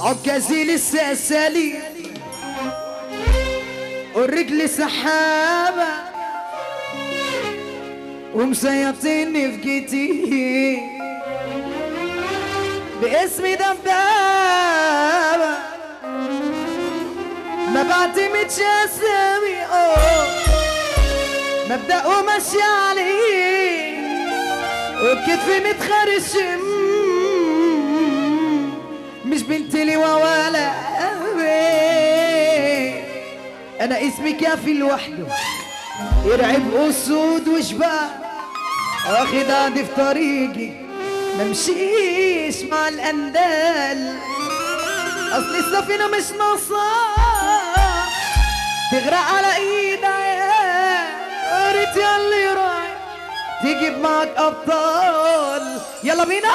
عكازي لسه سالي والرجل سحابة ومسيطيني في جيتي باسمي دبابة ما بعتمدش اسامي مبدأ وماشي عليه وبكتفي متخرش مش بنت لواء ولا أبي أنا اسمي كافي لوحده يرعب أسود وشباب واخد عادي في طريقي ممشيش مع الأندال أصل السفينة مش ناقصة تغرق على إيد عيال قريت ياللي رايح تجيب معك أبطال يلا بينا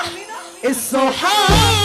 الصحاب